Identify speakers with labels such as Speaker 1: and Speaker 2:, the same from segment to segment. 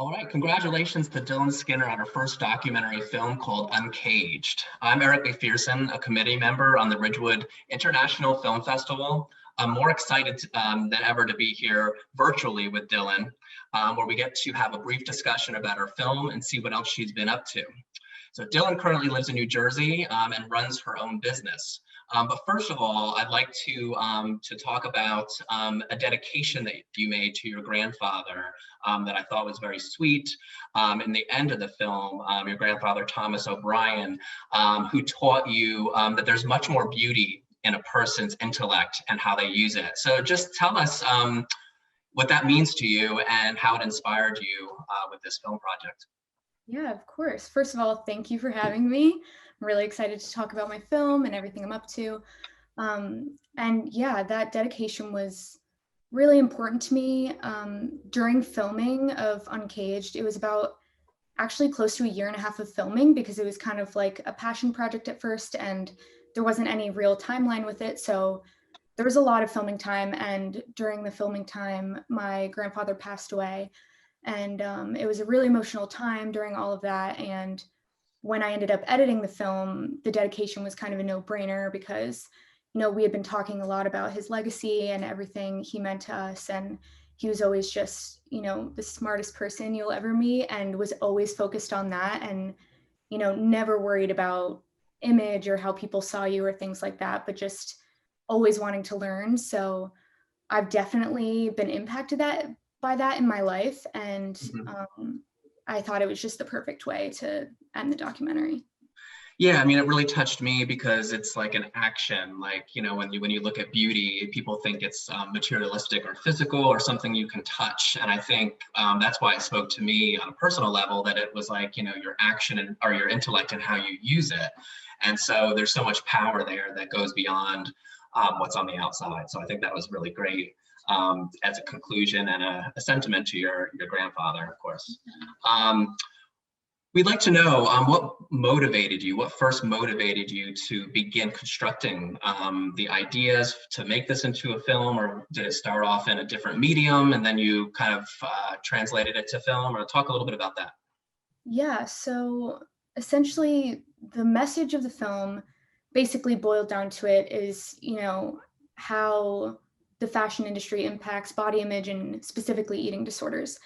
Speaker 1: All right, congratulations to Dylan Skinner on her first documentary film called Uncaged. I'm Eric McPherson, a committee member on the Ridgewood International Film Festival. I'm more excited than ever to be here virtually with Dylan, where we get to have a brief discussion about her film and see what else she's been up to. So Dylan currently lives in New Jersey and runs her own business. But first of all, I'd like to talk about a dedication that you made to your grandfather that I thought was very sweet. In the end of the film, your grandfather, Thomas O'Brien, who taught you that there's much more beauty in a person's intellect and how they use it. So just tell us what that means to you and how it inspired you with this film project.
Speaker 2: Yeah, of course. First of all, thank you for having me. I'm really excited to talk about my film and everything I'm up to. And yeah, that dedication was really important to me. During filming of Uncaged, it was about actually close to a year and a half of filming because it was kind of like a passion project at first and there wasn't any real timeline with it. So there was a lot of filming time. And during the filming time, my grandfather passed away. And it was a really emotional time during all of that. And when I ended up editing the film, the dedication was kind of a no-brainer because, you know, we had been talking a lot about his legacy and everything he meant to us. And he was always just, you know, the smartest person you'll ever meet and was always focused on that and, you know, never worried about image or how people saw you or things like that, but just always wanting to learn. So I've definitely been impacted by that in my life. And I thought it was just the perfect way to end the documentary.
Speaker 1: Yeah, I mean, it really touched me because it's like an action. Like, you know, when you look at beauty, people think it's materialistic or physical or something you can touch. And I think that's why it spoke to me on a personal level, that it was like, you know, your action or your intellect and how you use it. And so there's so much power there that goes beyond what's on the outside. So I think that was really great as a conclusion and a sentiment to your grandfather, of course. We'd like to know what first motivated you to begin constructing the ideas to make this into a film, or did it start off in a different medium and then you kind of translated it to film, or talk a little bit about that?
Speaker 2: Yeah, so essentially the message of the film basically boiled down to it is, you know, how the fashion industry impacts body image and specifically eating disorders.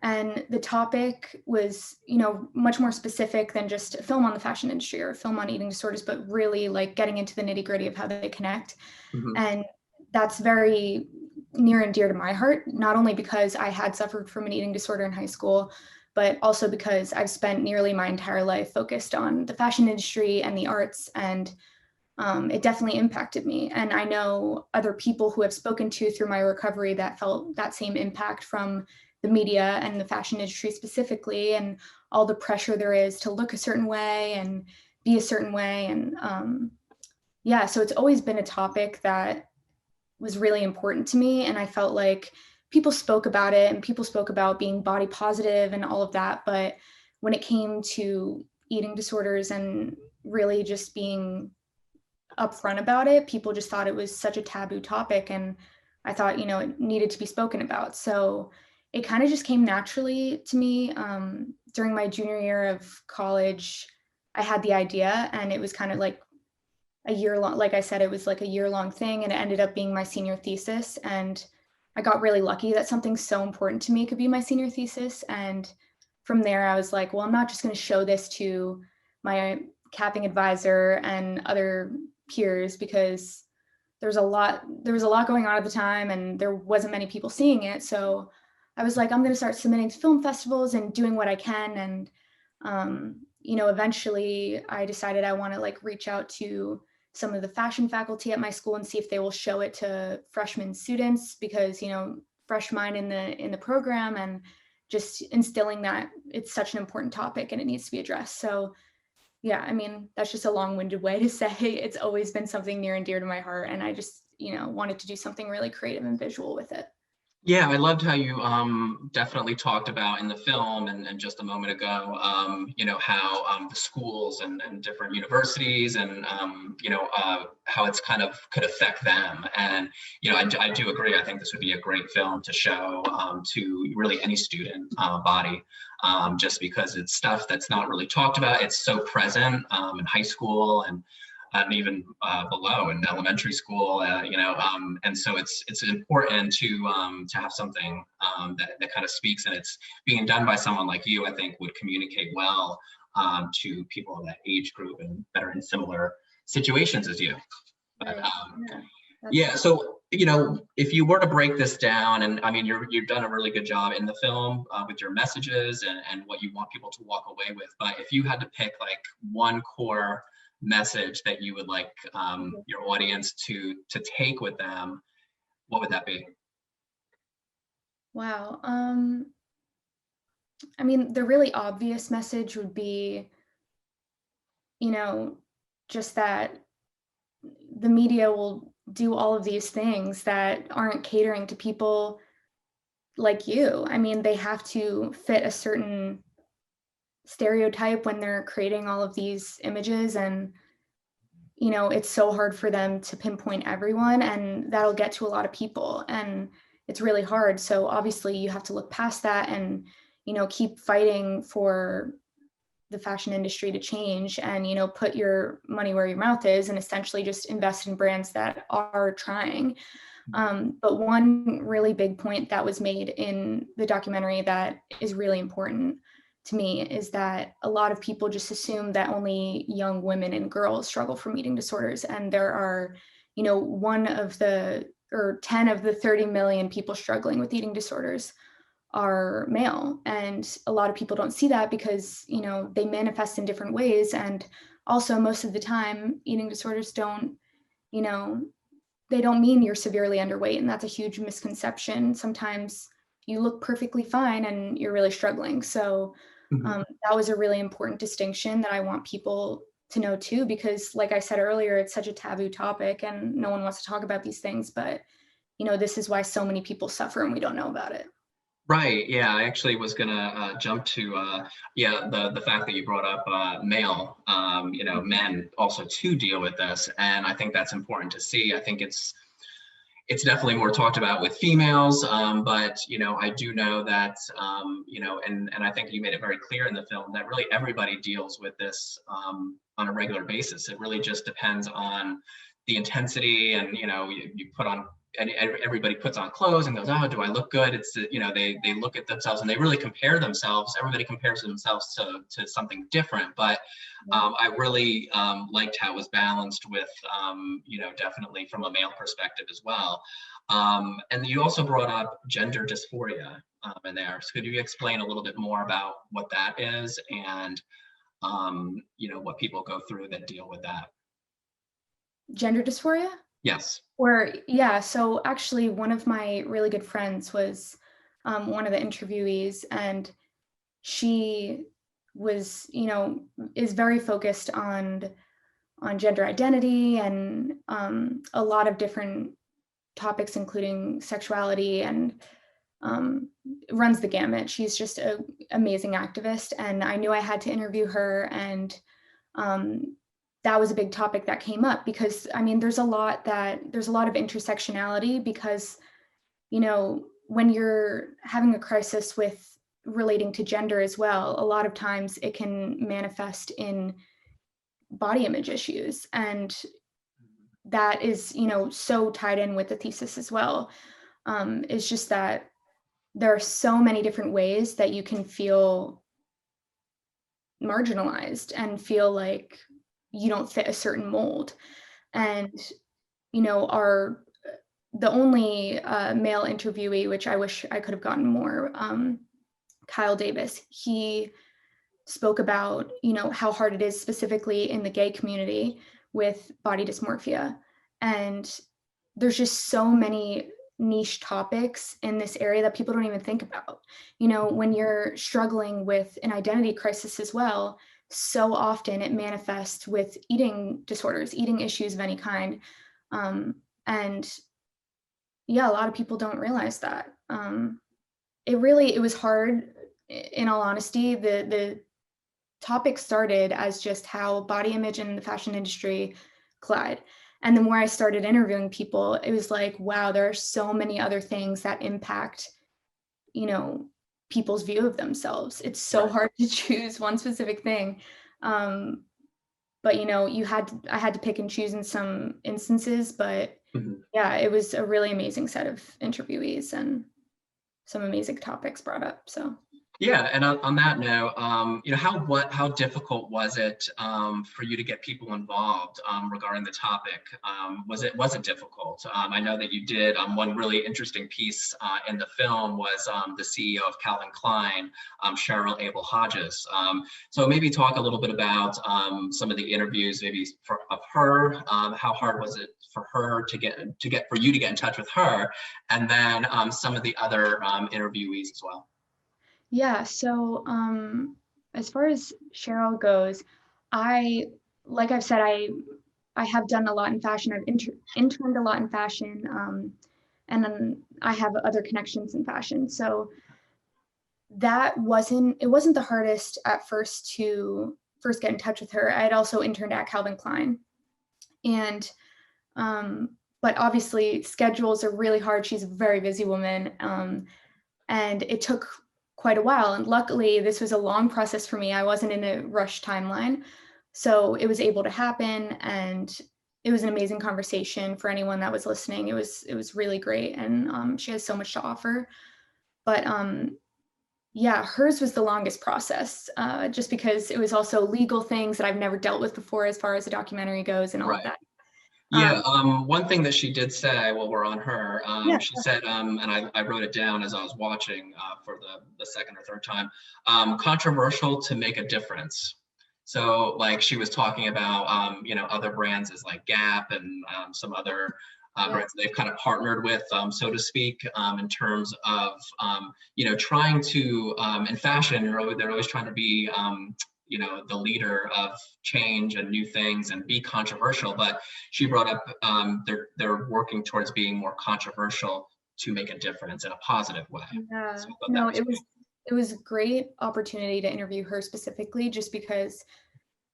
Speaker 2: And the topic was, you know, much more specific than just a film on the fashion industry or a film on eating disorders, but really like getting into the nitty-gritty of how they connect.
Speaker 1: Mm-hmm.
Speaker 2: And that's very near and dear to my heart, not only because I had suffered from an eating disorder in high school, but also because I've spent nearly my entire life focused on the fashion industry and the arts, and it definitely impacted me. And I know other people who have spoken to through my recovery that felt that same impact from the media and the fashion industry specifically, and all the pressure there is to look a certain way and be a certain way. And yeah, so it's always been a topic that was really important to me. And I felt like people spoke about it and people spoke about being body positive and all of that. But when it came to eating disorders and really just being upfront about it, people just thought it was such a taboo topic. And I thought, you know, it needed to be spoken about. So it kind of just came naturally to me. During my junior year of college, I had the idea, and it was kind of like a year long, like I said, it was like a year-long thing, and it ended up being my senior thesis. And I got really lucky that something so important to me could be my senior thesis. And from there, I was like, well, I'm not just going to show this to my capping advisor and other peers because there was a lot going on at the time and there wasn't many people seeing it. So I was like, I'm going to start submitting to film festivals and doing what I can. And you know, eventually I decided I want to like reach out to some of the fashion faculty at my school and see if they will show it to freshman students, because, you know, fresh mind in the program, and just instilling that it's such an important topic and it needs to be addressed. So yeah, I mean, that's just a long-winded way to say it's always been something near and dear to my heart. And I just, you know, wanted to do something really creative and visual with it.
Speaker 1: Yeah, I loved how you definitely talked about in the film and just a moment ago, how the schools and different universities and, how it's kind of could affect them. And, I do agree. I think this would be a great film to show to really any student body, just because it's stuff that's not really talked about. It's so present in high school and even below in elementary school, and so it's important to have something that kind of speaks, and it's being done by someone like you. I think would communicate well to people of that age group and that are in similar situations as you. But
Speaker 2: Right. Yeah.
Speaker 1: yeah, so if you were to break this down, and I mean, you've done a really good job in the film with your messages and what you want people to walk away with. But if you had to pick like one core message that you would like your audience to take with them, what would that be?
Speaker 2: Wow. I mean, the really obvious message would be, you know, just that the media will do all of these things that aren't catering to people like you. I mean, they have to fit a certain stereotype when they're creating all of these images, and it's so hard for them to pinpoint everyone, and that'll get to a lot of people, and it's really hard. So obviously you have to look past that and keep fighting for the fashion industry to change, and put your money where your mouth is and essentially just invest in brands that are trying. But one really big point that was made in the documentary that is really important to me is that a lot of people just assume that only young women and girls struggle from eating disorders. And there are, one of the, or 10 of the 30 million people struggling with eating disorders are male. And a lot of people don't see that because, they manifest in different ways. And also, most of the time, eating disorders don't, you know, they don't mean you're severely underweight, and that's a huge misconception. Sometimes you look perfectly fine and you're really struggling. So
Speaker 1: Mhm.
Speaker 2: that was a really important distinction that I want people to know too, because like I said earlier, it's such a taboo topic and no one wants to talk about these things. But this is why so many people suffer and we don't know about it.
Speaker 1: Right. Yeah, I actually was gonna jump to the fact that you brought up male, men also to deal with this, and I think that's important to see. I think it's definitely more talked about with females, but I do know that and I think you made it very clear in the film that really everybody deals with this on a regular basis. It really just depends on the intensity, and you put on, and everybody puts on clothes and goes, oh, do I look good? It's they look at themselves and they really compare themselves. Everybody compares themselves to something different, but I really liked how it was balanced with, definitely from a male perspective as well. And you also brought up gender dysphoria in there. So could you explain a little bit more about what that is and, what people go through that deal with that?
Speaker 2: Gender dysphoria?
Speaker 1: Yes.
Speaker 2: Or yeah, so actually one of my really good friends was one of the interviewees, and she was, is very focused on gender identity and a lot of different topics, including sexuality, and runs the gamut. She's just an amazing activist, and I knew I had to interview her, and um, that was a big topic that came up because I mean, there's a lot of intersectionality because when you're having a crisis with relating to gender as well, a lot of times it can manifest in body image issues, and that is so tied in with the thesis as well. It's just that there are so many different ways that you can feel marginalized and feel like you don't fit a certain mold. And our the only male interviewee, which I wish I could have gotten more, Kyle Davis, he spoke about how hard it is specifically in the gay community with body dysmorphia. And there's just so many niche topics in this area that people don't even think about. When you're struggling with an identity crisis as well, so often it manifests with eating disorders, eating issues of any kind. And yeah, a lot of people don't realize that. Um, it was hard, in all honesty. The topic started as just how body image and the fashion industry collide. And the more I started interviewing people, it was like, wow, there are so many other things that impact, you know, people's view of themselves. It's so
Speaker 1: Right.
Speaker 2: hard to choose one specific thing. Um, but I had to pick and choose in some instances, but
Speaker 1: Mhm.
Speaker 2: yeah, it was a really amazing set of interviewees and some amazing topics brought up. So
Speaker 1: Yeah, and on that note, how difficult was it for you to get people involved regarding the topic? Was it difficult? I know that you did one really interesting piece in the film was the CEO of Calvin Klein, Cheryl Abel Hodges. So maybe talk a little bit about some of the interviews, maybe of her. How hard was it for her to get for you to get in touch with her, and then some of the other interviewees as well.
Speaker 2: yeah, so as far as Cheryl goes, I like I've said, I have done a lot in fashion. I've interned a lot in fashion, and then I have other connections in fashion. So it wasn't the hardest at first to first get in touch with her. I had also interned at Calvin Klein, and um, but obviously schedules are really hard. She's a very busy woman, and it took quite a while. And luckily, this was a long process for me. I wasn't in a rush timeline, so it was able to happen, and it was an amazing conversation for anyone that was listening. It was really great, and she has so much to offer. But yeah, hers was the longest process, just because it was also legal things that I've never dealt with before, as far as the documentary goes, and all of
Speaker 1: Right.
Speaker 2: that.
Speaker 1: Yeah,
Speaker 2: Um,
Speaker 1: one thing that she did say while we're on her,
Speaker 2: yeah,
Speaker 1: she said, and I wrote it down as I was watching for the second or third time, controversial to make a difference. So like she was talking about, other brands as like Gap and some other
Speaker 2: yeah,
Speaker 1: brands they've kind of partnered with, so to speak, in terms of, trying to, in fashion, they're always trying to be, the leader of change and new things and be controversial. But she brought up they're working towards being more controversial to make a difference in a positive way.
Speaker 2: yeah.
Speaker 1: So I thought that
Speaker 2: No,
Speaker 1: was great.
Speaker 2: it was a great opportunity to interview her specifically, just because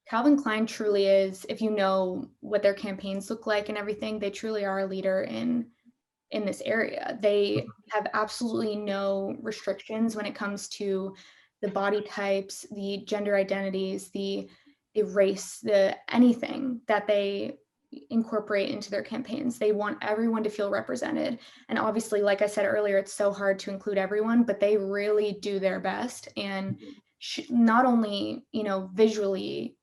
Speaker 2: Calvin Klein truly is, if you know what their campaigns look like and everything, they truly are a leader in this area. They have absolutely no restrictions when it comes to the body types, the gender identities, the race, the anything that they incorporate into their campaigns. They want everyone to feel represented. And obviously, like I said earlier, it's so hard to include everyone, but they really do their best and not only, visually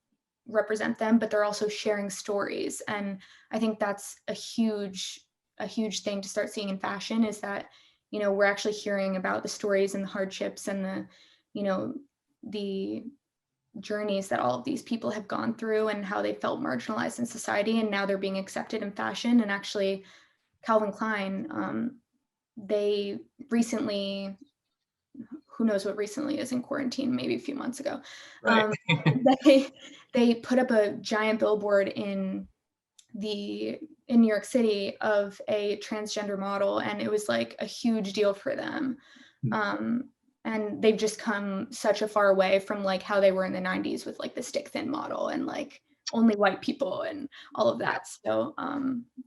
Speaker 2: represent them, but they're also sharing stories. And I think that's a huge thing to start seeing in fashion, is that, we're actually hearing about the stories and the hardships and you know, the journeys that all of these people have gone through and how they felt marginalized in society, and now they're being accepted in fashion. And actually, Calvin Klein, they recently, who knows what recently is in quarantine, maybe a few months ago,
Speaker 1: Right.
Speaker 2: um, they they put up a giant billboard the in New York City of a transgender model, and it was like a huge deal for them. Um, and they've just come such a far way from like how they were in the 90s with like the stick thin model and like only white people and all of
Speaker 1: Yeah.
Speaker 2: that. So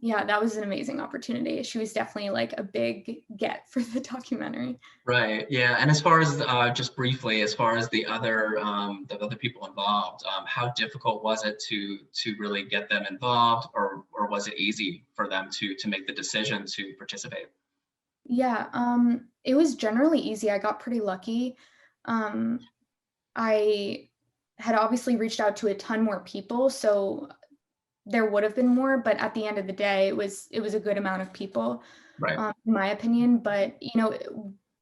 Speaker 2: yeah, that was an amazing opportunity. She was definitely like a big get for the documentary.
Speaker 1: Right. Yeah. And as far as just briefly, as far as the other people involved, how difficult was it to really get them involved, or was it easy for them to make the decision to participate?
Speaker 2: Yeah, it was generally easy. I got pretty lucky. Um, I had obviously reached out to a ton more people, so there would have been more, but at the end of the day, it was a good amount of people,
Speaker 1: Right.
Speaker 2: in my opinion. But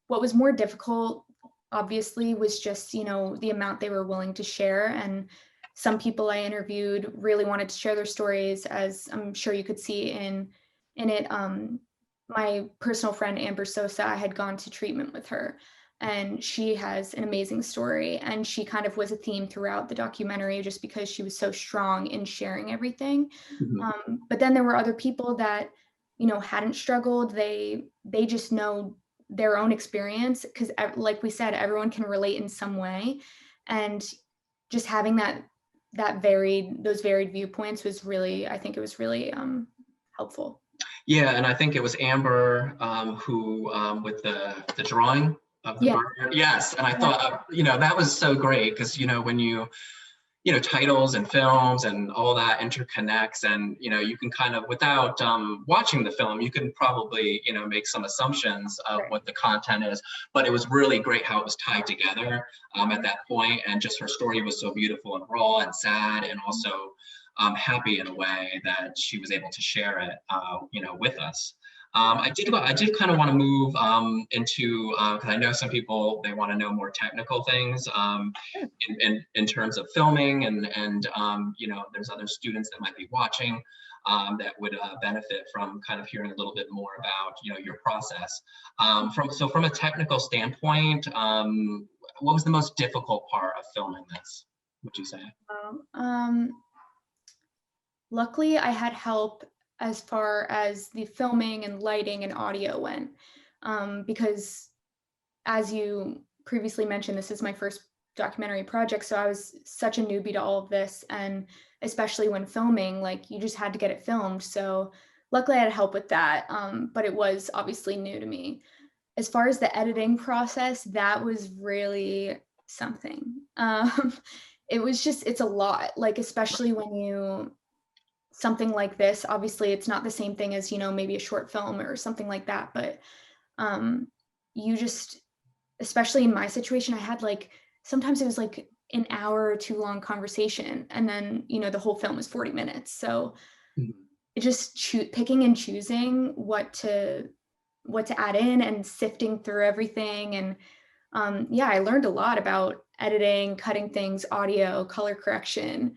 Speaker 2: what was more difficult, obviously, was just the amount they were willing to share. And some people I interviewed really wanted to share their stories, as I'm sure you could see in it. My personal friend Amber Sosa, I had gone to treatment with her, and she has an amazing story, and she kind of was a theme throughout the documentary, just because she was so strong in sharing everything.
Speaker 1: Mhm.
Speaker 2: But then there were other people that hadn't struggled. They just know their own experience, because like we said, everyone can relate in some way. And just having those varied viewpoints was really, I think it was really helpful.
Speaker 1: Yeah, and I think it was Amber who with the drawing of the
Speaker 2: Yeah.
Speaker 1: bird. Yes, and I
Speaker 2: Yeah.
Speaker 1: thought that was so great because when titles and films and all that interconnects, and you can kind of, without watching the film, you can probably make some assumptions of what the content is, but it was really great how it was tied together at that point, and just her story was so beautiful and raw and sad, and also happy in a way that she was able to share it with us. I did kind of want to move into, because I know some people, they want to know more technical things in terms of filming, and there's other students that might be watching that would benefit from kind of hearing a little bit more about your process. From a technical standpoint, what was the most difficult part of filming this, would you say?
Speaker 2: Luckily, I had help as far as the filming and lighting and audio went, because as you previously mentioned, this is my first documentary project, so I was such a newbie to all of this, and especially when filming, like you just had to get it filmed. So luckily I had help with that, but it was obviously new to me. As far as the editing process, that was really something. It's a lot, like especially when something like this, obviously it's not the same thing as maybe a short film or something like that, but you just, especially in my situation, I had sometimes it was like an hour or two long conversation, and then the whole film is 40 minutes. So it just picking and choosing what to add in and sifting through everything. And I learned a lot about editing, cutting things, audio, color correction,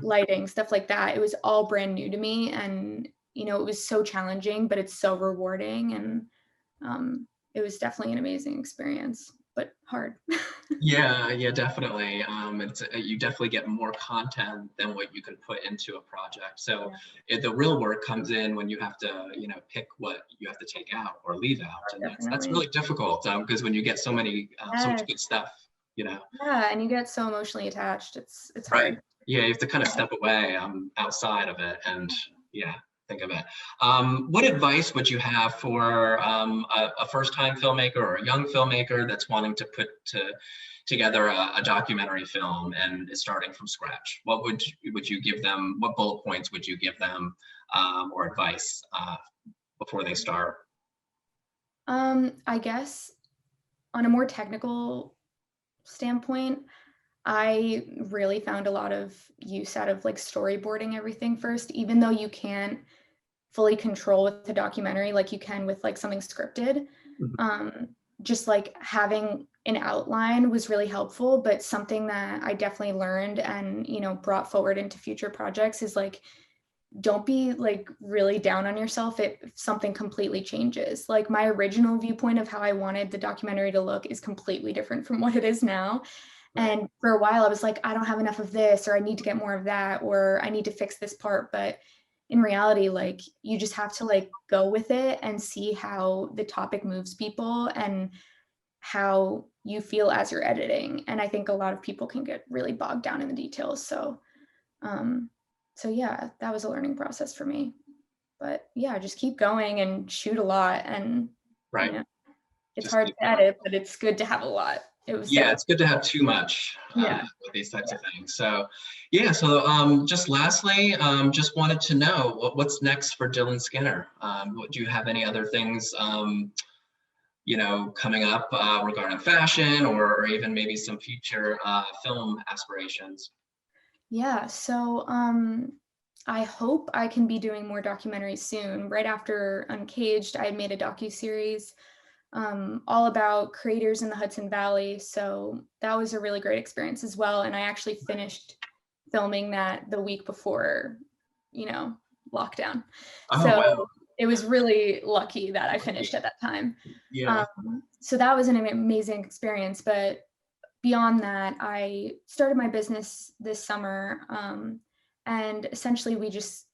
Speaker 2: lighting, stuff like that. It was all brand new to me, and it was so challenging, but it's so rewarding, and it was definitely an amazing experience, but hard.
Speaker 1: Yeah, definitely. You definitely get more content than what you can put into a project. So the real work comes in when you have to, pick what you have to take out or leave out, and that's really difficult because when you get so much good stuff,
Speaker 2: Yeah, and you get so emotionally attached. It's
Speaker 1: right.
Speaker 2: hard.
Speaker 1: Yeah, you have to kind of step away outside of it, and think of it. What advice would you have for a first-time filmmaker or a young filmmaker that's wanting to put together a documentary film and is starting from scratch? What would you give them? What bullet points would you give them, or advice before they start?
Speaker 2: I guess on a more technical standpoint, I really found a lot of use out of storyboarding everything first, even though you can't fully control with the documentary like you can with something scripted. Just having an outline was really helpful, but something that I definitely learned and brought forward into future projects is don't be really down on yourself if something completely changes. My original viewpoint of how I wanted the documentary to look is completely different from what it is now. And for a while I was like, I don't have enough of this, or I need to get more of that, or I need to fix this part. But in reality, you just have to go with it and see how the topic moves people and how you feel as you're editing. And I think a lot of people can get really bogged down in the details. So yeah, that was a learning process for me. But yeah, just keep going and shoot a lot. And it's
Speaker 1: Just
Speaker 2: hard to edit, but it's good to have a lot.
Speaker 1: It's good to have too much with these types of things. So just lastly, just wanted to know what's next for Dylan Skinner. Do you have any other things coming up regarding fashion, or even maybe some future film aspirations?
Speaker 2: Yeah, so I hope I can be doing more documentaries soon. Right after Uncaged, I made a docuseries all about creators in the Hudson Valley. So that was a really great experience as well. And I actually finished filming that the week before, lockdown. So
Speaker 1: wow.
Speaker 2: It was really lucky that I finished at that time.
Speaker 1: Yeah.
Speaker 2: So that was an amazing experience. But beyond that, I started my business this summer. And essentially we just,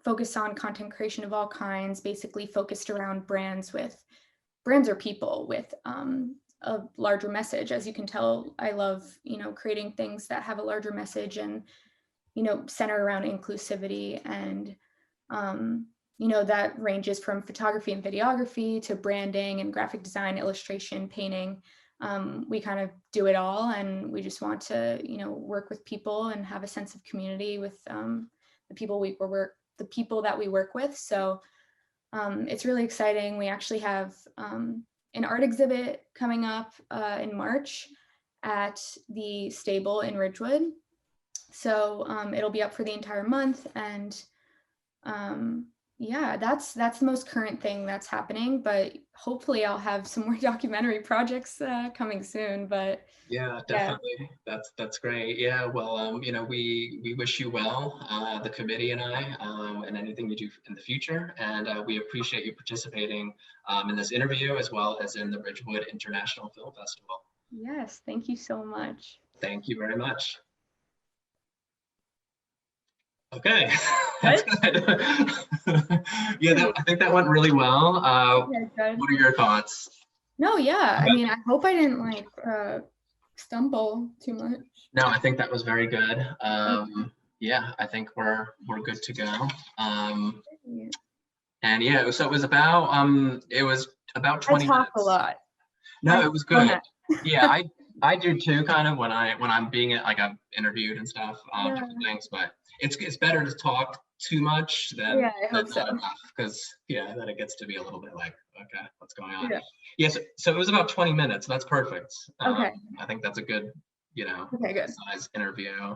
Speaker 2: focus on content creation of all kinds, basically focused around brands with brands are people with a larger message. As you can tell, I love, creating things that have a larger message and, center around inclusivity. And, that ranges from photography and videography to branding and graphic design, illustration, painting. We kind of do it all, and we just want to, work with people and have a sense of community with the people that we work with. So it's really exciting. We actually have an art exhibit coming up in March at the stable in Ridgewood. So it'll be up for the entire month, and yeah, that's the most current thing that's happening, but hopefully I'll have some more documentary projects coming soon. But
Speaker 1: yeah, definitely. That's great. Yeah, well, we wish you well, the committee and I, and anything you do in the future. And we appreciate you participating in this interview, as well as in the Ridgewood International Film Festival.
Speaker 2: Yes, thank you so much.
Speaker 1: Thank you very much. Okay, that's good. Yeah, I think that went really well. What are your thoughts?
Speaker 2: No, yeah, I mean, I hope I didn't stumble too much.
Speaker 1: No, I think that was very good. Yeah, I think we're good to go. And yeah, so it was about 20
Speaker 2: I talk
Speaker 1: minutes.
Speaker 2: a lot.
Speaker 1: No, it was good. Yeah, I do too, kind of when I'm being I'm interviewed and stuff, different things, but it's better to talk too much than not enough, because then it gets to be a little bit like, okay, what's going on? Yes, so it was about 20 minutes. That's perfect.
Speaker 2: Okay.
Speaker 1: I think that's a good,
Speaker 2: okay, good
Speaker 1: size interview.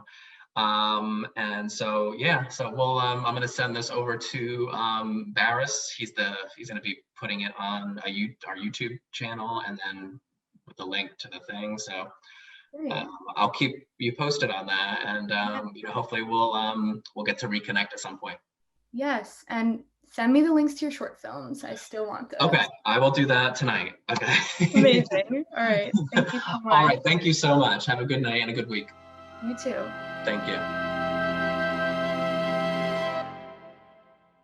Speaker 1: And so so we'll I'm going to send this over to Barris. He's going to be putting it on our YouTube channel, and then with the link to the thing. So I'll keep you posted on that, and hopefully we'll get to reconnect at some point.
Speaker 2: Yes, and send me the links to your short films. I still want those.
Speaker 1: Okay, I will do that tonight. Okay.
Speaker 2: Amazing. All right. Thank you so much.
Speaker 1: All right. Thank you so much. Have a good night and a good week.
Speaker 2: You too.
Speaker 1: Thank you.